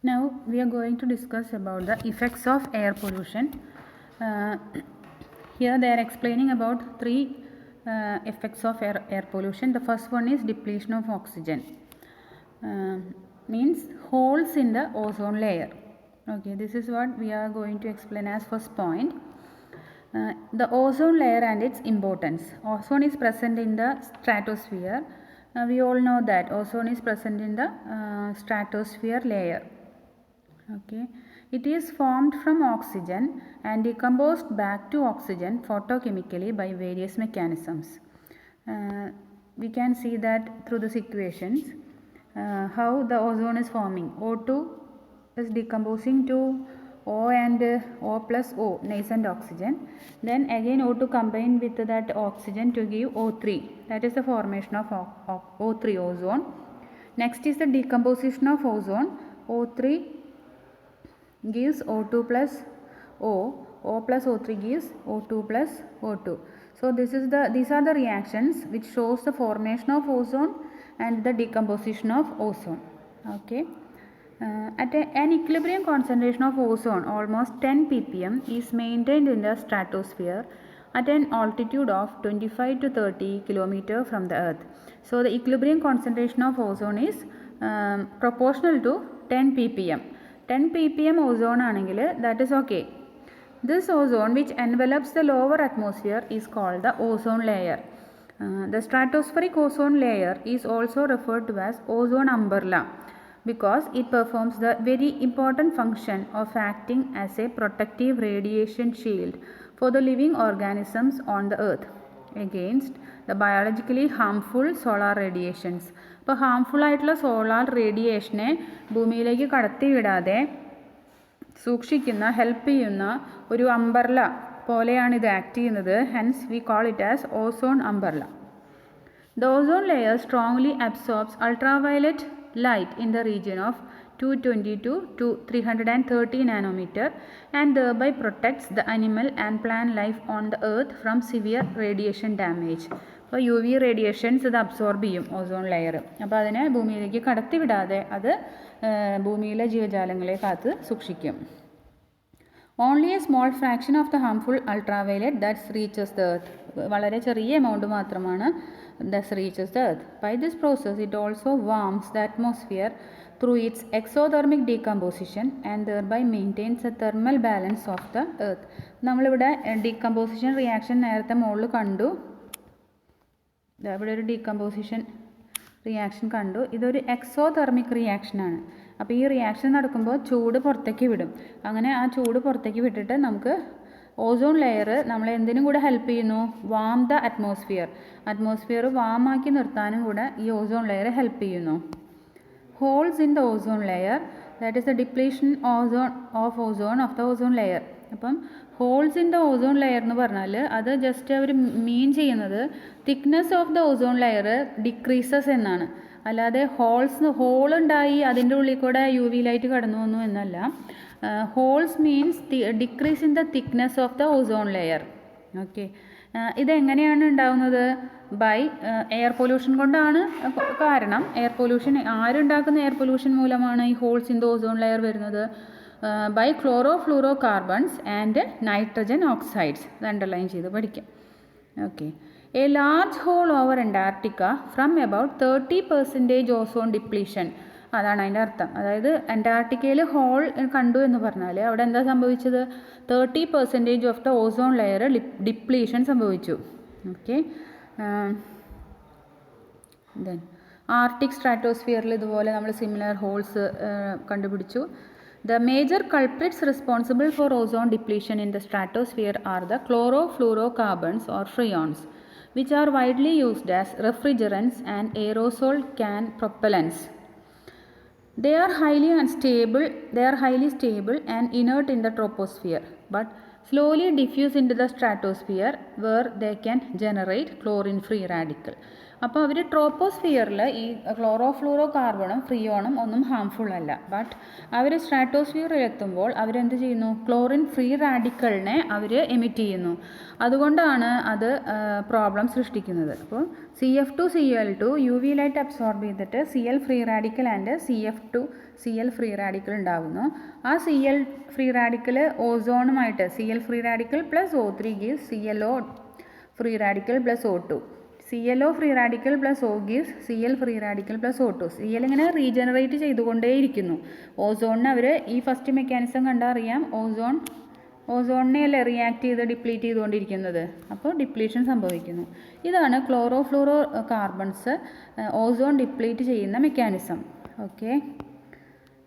Now we are going to discuss about the effects of air pollution. Here they are explaining about three effects of air pollution. The first one is depletion of oxygen. Means holes in the ozone layer. Okay, this is what we are going to explain as first point. The ozone layer and its importance. Ozone is present in the stratosphere. We all know that ozone is present in the stratosphere layer. Okay, it is formed from oxygen and decomposed back to oxygen photochemically by various mechanisms. We can see that through this equations how the ozone is forming. O2 is decomposing to O and O plus O, nascent oxygen. Then again O2 combined with that oxygen to give O3. That is the formation of O3, ozone. Next is the decomposition of ozone. O3 gives O2 plus O. O plus O3 gives O2 plus O2. So these are the reactions which shows the formation of ozone and the decomposition of ozone. Okay. At an equilibrium concentration of ozone, almost 10 ppm is maintained in the stratosphere at an altitude of 25 to 30 km from the earth. So the equilibrium concentration of ozone is proportional to 10 ppm. 10 ppm ozone anengil, that is okay. This ozone which envelops the lower atmosphere is called the ozone layer. The stratospheric ozone layer is also referred to as ozone umbrella because it performs the very important function of acting as a protective radiation shield for the living organisms on the earth against the biologically harmful solar radiations. അപ്പോൾ harmful ആയിട്ടുള്ള solar റേഡിയേഷനെ ഭൂമിയിലേക്ക് കടത്തി വിടാതെ സൂക്ഷിക്കുന്ന help ചെയ്യുന്ന ഒരു umbrella പോലെയാണ് ഇത് ആക്ട് ചെയ്യുന്നത്. Hence we call it as ozone umbrella. The ozone layer strongly absorbs ultraviolet light in the region of 222 to 330 nanometer and thereby protects the animal and plant life on the earth from severe radiation damage. അപ്പോൾ U V radiations ഇത് absorb ചെയ്യും ozone layer. അപ്പോൾ അതിനെ ഭൂമിയിലേക്ക് കടത്തി വിടാതെ അത് ഭൂമിയിലെ ജീവജാലങ്ങളെ കാത്ത് സൂക്ഷിക്കും. Only a small fraction of the harmful ultraviolet that reaches the earth. വളരെ ചെറിയ എമൗണ്ട് മാത്രമാണ് that reaches the earth. By this process it also warms the atmosphere through its exothermic decomposition and thereby maintains a thermal balance of the earth. നമ്മളിവിടെ decomposition reaction നേരത്തെ മുകളിൽ കണ്ടു. ഇവിടെ ഒരു decomposition reaction കണ്ടു. ഇതൊരു എക്സോതെർമിക് റിയാക്ഷനാണ്. അപ്പോൾ ഈ റിയാക്ഷൻ നടക്കുമ്പോൾ ചൂട് പുറത്തേക്ക് വിടും. അങ്ങനെ ആ ചൂട് പുറത്തേക്ക് വിട്ടിട്ട് നമുക്ക് ഓസോൺ ലെയർ നമ്മളെ എന്തിനും കൂടെ ഹെൽപ്പ് ചെയ്യുന്നു? വാം ദ അറ്റ്മോസ്ഫിയർ വാമാക്കി നിർത്താനും കൂടെ ഈ ഓസോൺ ലെയർ ഹെൽപ്പ് ചെയ്യുന്നു. Holes in the ozone layer, that is the depletion of the ozone layer. അപ്പം holes in the ozone layer എന്ന് പറഞ്ഞാൽ അത് ജസ്റ്റ് അവർ മീൻ ചെയ്യുന്നത് thickness of the ozone layer decreases എന്നാണ്. അല്ലാതെ ഹോളുണ്ടായി അതിൻ്റെ ഉള്ളിൽ കൂടെ യു വി ലൈറ്റ് കടന്നു വന്നു എന്നല്ല. Holes means decrease in the thickness of the ozone layer. Okay, ഇതെങ്ങനെയാണ് ഉണ്ടാകുന്നത്? ബൈ എയർ പൊല്യൂഷൻ കൊണ്ടാണ് കാരണം. എയർ പൊല്യൂഷൻ ആരുണ്ടാക്കുന്ന എയർ പൊല്യൂഷൻ മൂലമാണ് ഈ holes in the ozone layer വരുന്നത്? By chlorocarbons and nitrogen oxides. ഇത് അണ്ടർലൈൻ ചെയ്ത് പഠിക്കാം. Okay, a large hole over Antarctica from about 30% ozone depletion. അതാണ് അതിൻ്റെ അർത്ഥം. അതായത് അന്റാർട്ടിക്കയിൽ ഹോൾ കണ്ടു എന്ന് പറഞ്ഞാൽ അവിടെ എന്താ സംഭവിച്ചത്? 30% of the ozone layer depletion സംഭവിച്ചു. ഓക്കെ, ദെൻ ആർട്ടിക് സ്ട്രാറ്റോസ്ഫിയറിൽ ഇതുപോലെ നമ്മൾ സിമിലർ ഹോൾസ് കണ്ടുപിടിച്ചു. The major culprits responsible for ozone depletion in the stratosphere are the chlorofluorocarbons or freons, which are widely used as refrigerants and aerosol can propellants. They are highly stable and inert in the troposphere, but slowly diffuse into the stratosphere where they can generate chlorine free radical. അപ്പോൾ അവർ ട്രോപ്പോസ്ഫിയറിൽ ഈ chloro fluoro കാർബണും ഫ്രിയോണും ഒന്നും harmful അല്ല. But അവർ സ്ട്രാറ്റോസ്ഫിയറിൽ എത്തുമ്പോൾ അവരെന്ത് ചെയ്യുന്നു? Chlorine free റാഡിക്കലിനെ അവർ emit ചെയ്യുന്നു. അതുകൊണ്ടാണ് അത് പ്രോബ്ലം സൃഷ്ടിക്കുന്നത്. അപ്പോൾ CF2Cl2 UV ലൈറ്റ് അബ്സോർബ് ചെയ്തിട്ട് Cl free radical and CF2Cl free radical ഉണ്ടാകുന്നു. ആ Cl ഫ്രീ റാഡിക്കൽ ഓസോണുമായിട്ട് Cl free radical plus O3 gives ClO free radical plus O2. ClO free radical plus O gives Cl free radical plus O2. Cl ഇങ്ങനെ regenerate ചെയ്തുകൊണ്ടേയിരിക്കുന്നു. ഓസോണിന് അവർ ഈ first mechanism കണ്ടാൽ അറിയാം, ഓസോണിനെ അല്ലേ റിയാക്ട് ചെയ്ത് ഡിപ്ലീറ്റ് ചെയ്തുകൊണ്ടിരിക്കുന്നത്. അപ്പോൾ ഡിപ്ലീഷൻ സംഭവിക്കുന്നു. ഇതാണ് chlorofluorocarbons ozone deplete ചെയ്യുന്ന mechanism. Okay,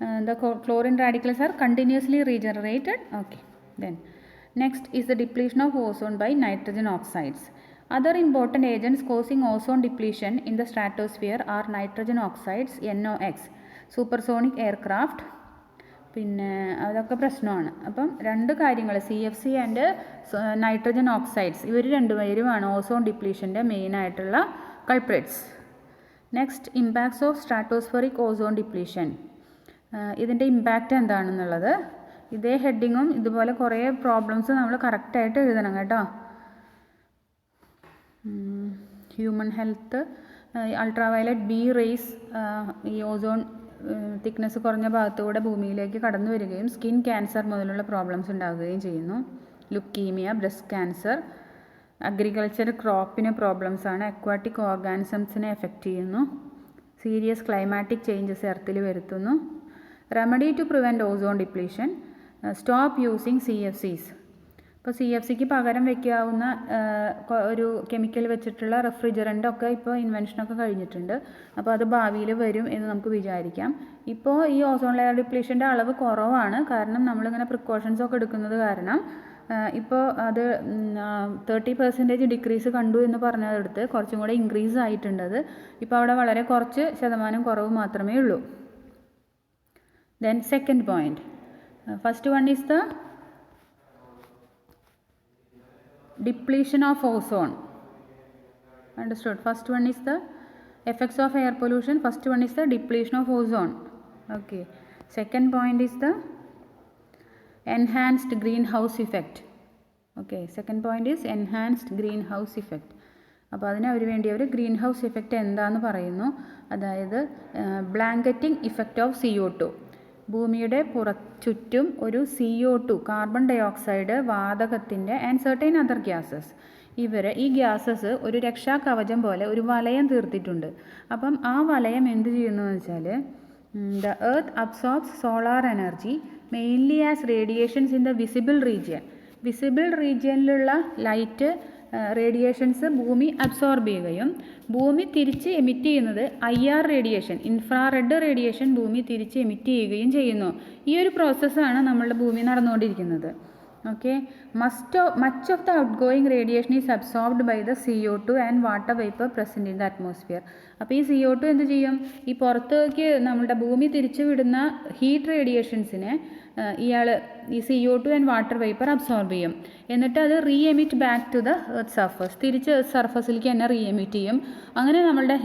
the chlorine radicals are continuously regenerated. Okay, then next is the depletion of ozone by nitrogen oxides. Other important agents causing ozone depletion in the stratosphere are nitrogen oxides, NOx, supersonic aircraft. പിന്നെ അതൊക്കെ പ്രശ്നമാണ്. അപ്പം രണ്ട് കാര്യങ്ങൾ, CFC and nitrogen oxides, ഇവർ രണ്ടുപേരുമാണ് ozone ഡിപ്ലീഷൻ്റെ മെയിനായിട്ടുള്ള culprits. Next, impacts of stratospheric ozone depletion. ഇതിൻ്റെ impact എന്താണെന്നുള്ളത് ഇതേ ഹെഡിങ്ങും ഇതുപോലെ കുറേ പ്രോബ്ലംസ് നമ്മൾ കറക്റ്റായിട്ട് എഴുതണം കേട്ടോ. Human health, ultraviolet B rays ഈ ഓസോൺ തിക്നെസ് കുറഞ്ഞ ഭാഗത്തൂടെ ഭൂമിയിലേക്ക് കടന്നു വരികയും സ്കിൻ ക്യാൻസർ മുതലുള്ള പ്രോബ്ലംസ് ഉണ്ടാകുകയും ചെയ്യുന്നു. ലുക്കീമിയ, ബ്രസ്റ്റ് ക്യാൻസർ, അഗ്രികൾച്ചർ ക്രോപ്പിന് പ്രോബ്ലംസാണ്, അക്വാട്ടിക് ഓർഗാനിസംസിനെ എഫക്റ്റ് ചെയ്യുന്നു, സീരിയസ് ക്ലൈമാറ്റിക് ചേഞ്ചസ് എർത്തിൽ വരുത്തുന്നു. Remedy to prevent ozone depletion, stop using CFCs. ഇപ്പോൾ CFCക്ക് പകരം വയ്ക്കാവുന്ന ഒരു കെമിക്കൽ വെച്ചിട്ടുള്ള റെഫ്രിജറൻ്റൊക്കെ ഇപ്പോൾ ഇൻവെൻഷനൊക്കെ കഴിഞ്ഞിട്ടുണ്ട്. അപ്പോൾ അത് ഭാവിയിൽ വരും എന്ന് നമുക്ക് വിചാരിക്കാം. ഇപ്പോൾ ഈ ഓസോൺ ലെയർ ഡിപ്ലീഷൻ്റെ അളവ് കുറവാണ്, കാരണം നമ്മളിങ്ങനെ പ്രിക്കോഷൻസ് ഒക്കെ എടുക്കുന്നത് കാരണം. ഇപ്പോൾ അത് 30% ഡിക്രീസ് കണ്ടു എന്ന് പറഞ്ഞതെടുത്ത് കുറച്ചും കൂടെ ഇൻക്രീസ് ആയിട്ടുണ്ട്. അത് ഇപ്പോൾ അവിടെ വളരെ കുറച്ച് ശതമാനം കുറവ് മാത്രമേ ഉള്ളൂ. Then second point, first one is the depletion of ozone. Understood? First one is the effects of air pollution. First one is the depletion of ozone. Okay. Second point is the enhanced greenhouse effect. Okay. Second point is enhanced greenhouse effect. അപ്പോൾ അതിന് അവർ വേണ്ടി അവർ green house effect എന്താണെന്ന് പറയുന്നു. അതായത് blanketing effect of CO2. ഭൂമിയുടെ ചുറ്റും ഒരു CO2 carbon dioxide വാതകത്തിൻ്റെ ആൻഡ് സർട്ടൈൻ അതർ ഗ്യാസസ്, ഈ ഗ്യാസസ് ഒരു രക്ഷാകവചം പോലെ ഒരു വലയം തീർത്തിട്ടുണ്ട്. അപ്പം ആ വലയം എന്ത് ചെയ്യുന്നു എന്ന് വെച്ചാൽ, the earth absorbs solar energy mainly as radiations in the visible റീജിയനിലുള്ള ലൈറ്റ് റേഡിയേഷൻസ് ഭൂമി അബ്സോർബ് ചെയ്യുകയും ഭൂമി തിരിച്ച് എമിറ്റ് ചെയ്യുന്നത് IR റേഡിയേഷൻ, ഇൻഫ്രാറെഡ് റേഡിയേഷൻ ഭൂമി തിരിച്ച് എമിറ്റ് ചെയ്യുകയും ചെയ്യുന്നു. ഈ ഒരു പ്രോസസ്സാണ് നമ്മളുടെ ഭൂമി നടന്നുകൊണ്ടിരിക്കുന്നത്. Okay, much of the outgoing radiation is absorbed by the CO2 and water vapour present in the atmosphere. അപ്പോൾ ഈ CO2 എന്ത് ചെയ്യും? ഈ പുറത്തേക്ക് നമ്മുടെ ഭൂമി തിരിച്ചു വിടുന്ന ഹീറ്റ് റേഡിയേഷൻസിനെ ഈ CO2 and water vapour absorb ചെയ്യും. എന്നിട്ട് അത് emit back to the earth surface, തിരിച്ച് സർഫസിലേക്ക് തന്നെ എമിറ്റ് ചെയ്യും. അങ്ങനെ നമ്മളുടെ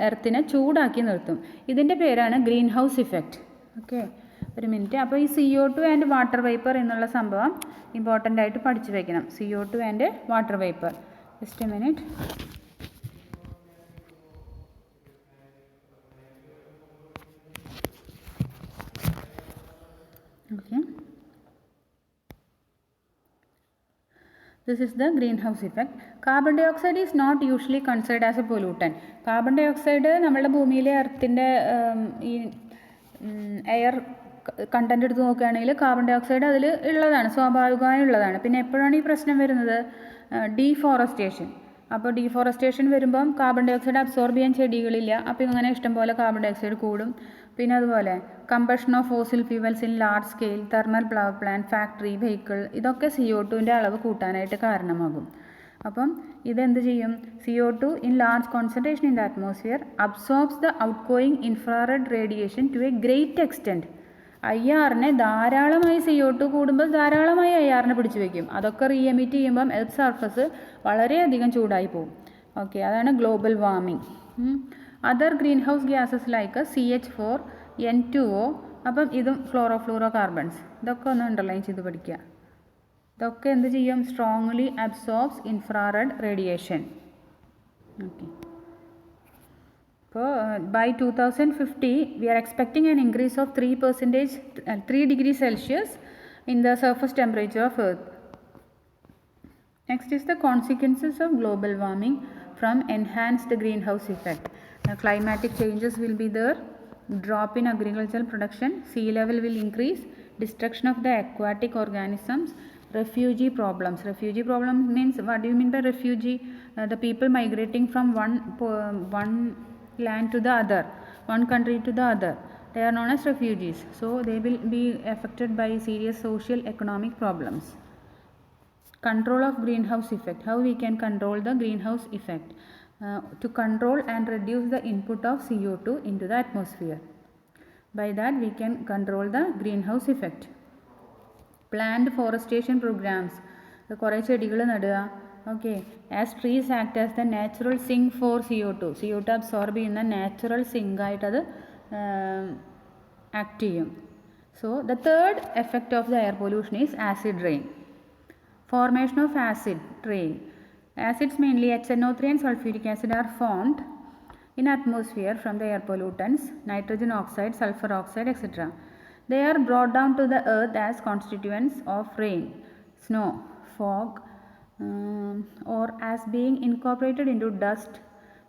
എർത്തിനെ ചൂടാക്കി നിർത്തും. ഇതിൻ്റെ പേരാണ് ഗ്രീൻ ഹൗസ് ഇഫക്റ്റ്. ഓക്കെ, ഒരു മിനിറ്റ്. അപ്പോൾ ഈ CO2 ആൻഡ് വാട്ടർ വേപ്പർ എന്നുള്ള സംഭവം ഇമ്പോർട്ടൻ്റ് ആയിട്ട് പഠിച്ചു വയ്ക്കണം. CO2 and water vapour. Just A minute. Okay, this is the greenhouse effect. Carbon dioxide is not usually considered as a pollutant. Carbon dioxide നമ്മുടെ ഭൂമിയിലെ എർത്തിൻ്റെ ഈ എയർ കണ്ടന്റ് എടുത്ത് നോക്കുകയാണെങ്കിൽ കാർബൺ ഡൈ ഓക്സൈഡ് അതിൽ ഉള്ളതാണ്, സ്വാഭാവികമായി ഉള്ളതാണ്. പിന്നെ എപ്പോഴാണ് ഈ പ്രശ്നം വരുന്നത്? ഡീഫോറസ്റ്റേഷൻ. അപ്പോൾ ഡീഫോറസ്റ്റേഷൻ വരുമ്പം കാർബൺ ഡൈ ഓക്സൈഡ് അബ്സോർബ് ചെയ്യാൻ ചെടികളില്ല. അപ്പോൾ ഇങ്ങനെ ഇഷ്ടംപോലെ കാർബൺ ഡൈ ഓക്സൈഡ് കൂടും. പിന്നെ അതുപോലെ combustion of fossil fuels in large scale, thermal power plant, factory, vehicle, ഇതൊക്കെ CO2ൻ്റെ അളവ് കൂട്ടാനായിട്ട് കാരണമാകും. അപ്പം ഇതെന്ത് ചെയ്യും? CO2 in large concentration in the atmosphere absorbs the outgoing infrared radiation to a great extent. IRനെ ധാരാളമായി CO2 കൂടുമ്പോൾ ധാരാളമായി IRനെ പിടിച്ചു വയ്ക്കും. അതൊക്കെ എമിറ്റ് ചെയ്യുമ്പം എർത്ത് സർഫസ് വളരെയധികം ചൂടായി പോകും. ഓക്കെ, അതാണ് global warming. Other green house gases like CH4, N2O, അപ്പം ഇതും ഫ്ലോറോ കാർബൺസ്, ഇതൊക്കെ ഒന്ന് അണ്ടർലൈൻ ചെയ്ത് പഠിക്കുക. ഇതൊക്കെ എന്ത് ചെയ്യും? Strongly absorbs infrared radiation. Okay, അപ്പോൾ by 2050 we are expecting an increase of 3 degrees Celsius in the surface temperature of Earth. Next is the consequences of global warming from enhanced greenhouse effect. Climatic changes will be there, drop in agricultural production, sea level will increase, destruction of the aquatic organisms, refugee problems. Refugee problems means, what do you mean by refugee? The people migrating from one land to the other, one country to the other, they are known as refugees. So they will be affected by serious social economic problems. Control of greenhouse effect. How we can control the greenhouse effect? To control and reduce the input of CO2 into the atmosphere. By that we can control the greenhouse effect. Planned forestation programs. കുറേ ചെടികൾ നടുക. Okay, as trees act as the natural sink for CO2 absorb ചെയ്യുന്ന natural sink ആയിട്ടത് act ചെയ്യും. So the third effect of the air pollution is acid rain. Formation of acid rain. Acids, mainly HNO3 and sulfuric acid, are formed in atmosphere from the air pollutants, nitrogen oxide, sulfur oxide, etc. They are brought down to the earth as constituents of rain, snow, fog, or as being incorporated into dust,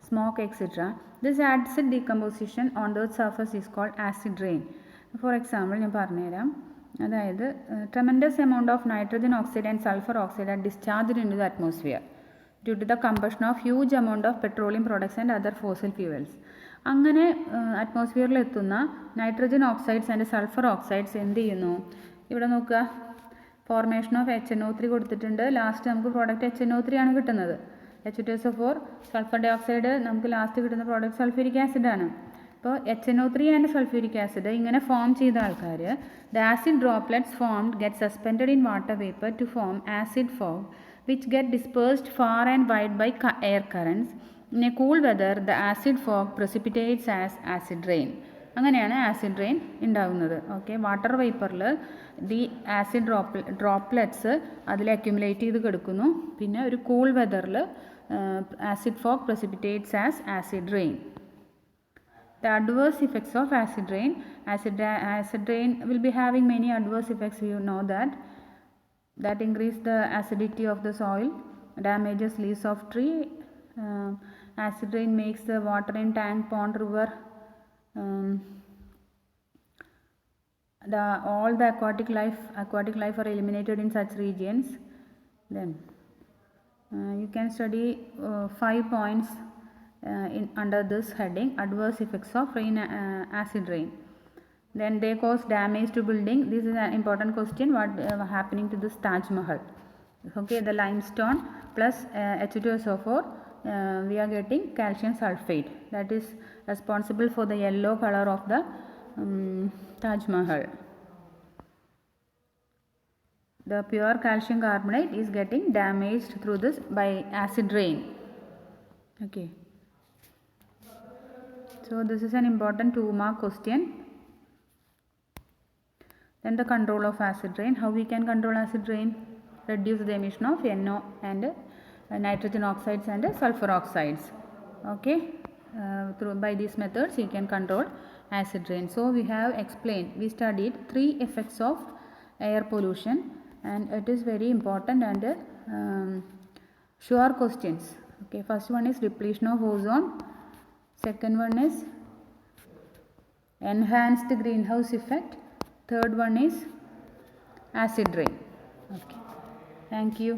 smoke, etc. This acid decomposition on the earth's surface is called acid rain. For example, ഞാൻ പറഞ്ഞുതരാം. അതായത് tremendous amount of nitrogen oxide and sulphur oxide are discharged into the atmosphere due to the combustion of huge amount of petroleum products and other fossil fuels. അങ്ങനെ അറ്റ്മോസ്ഫിയറിൽ എത്തുന്ന nitrogen oxides and sulphur oxides എന്ത് ചെയ്യുന്നു? ഇവിടെ നോക്കുക, formation of HNO3 കൊടുത്തിട്ടുണ്ട്. Last നമുക്ക് product HNO3 ആണ് കിട്ടുന്നത്. H2SO4, സൾഫർ ഡൈ ഓക്സൈഡ്, നമുക്ക് ലാസ്റ്റ് കിട്ടുന്ന പ്രോഡക്റ്റ് സൾഫ്യൂരിക് ആസിഡ് ആണ്. അപ്പോൾ HNO3 ആൻഡ് സൾഫ്യൂരിക് ആസിഡ് ഇങ്ങനെ ഫോം ചെയ്ത ആൾക്കാർ, the acid droplets formed get suspended in water vapour to form acid fog which get dispersed far and wide by air currents. In a cool weather the acid fog precipitates as acid rain. അങ്ങനെയാണ് acid rain ഉണ്ടാകുന്നത്. Okay, water വേപ്പറിൽ the acid droplets അതിൽ accumulate ചെയ്ത് കിടക്കുന്നു. പിന്നെ ഒരു cool വെതറിൽ acid fog precipitates as acid rain. The adverse effects of acid rain. Acid rain will be having many adverse effects. You know that increase the acidity of the soil, damages leaves of tree. Acid rain makes the water in tank, pond, river, all the aquatic life are eliminated in such regions. Then you can study 5 points under this heading, adverse effects of acid rain. Then they cause damage to building. This is an important question. What happening to this Taj Mahal? Okay, the limestone plus H2SO4, we are getting calcium sulfate, that is responsible for the yellow color of the Taj Mahal. The pure calcium carbonate is getting damaged through this by acid rain. Okay, so this is an important 2-mark question. Then the control of acid rain. How we can control acid rain? Reduce the emission of NO and nitrogen oxides and sulfur oxides. Okay, by these methods you can control acid rain. So we have explained, we studied 3 effects of air pollution, and it is very important and sure questions. Okay, first one is depletion of ozone. Second one is enhanced greenhouse effect. Third one is acid rain. Okay, thank you.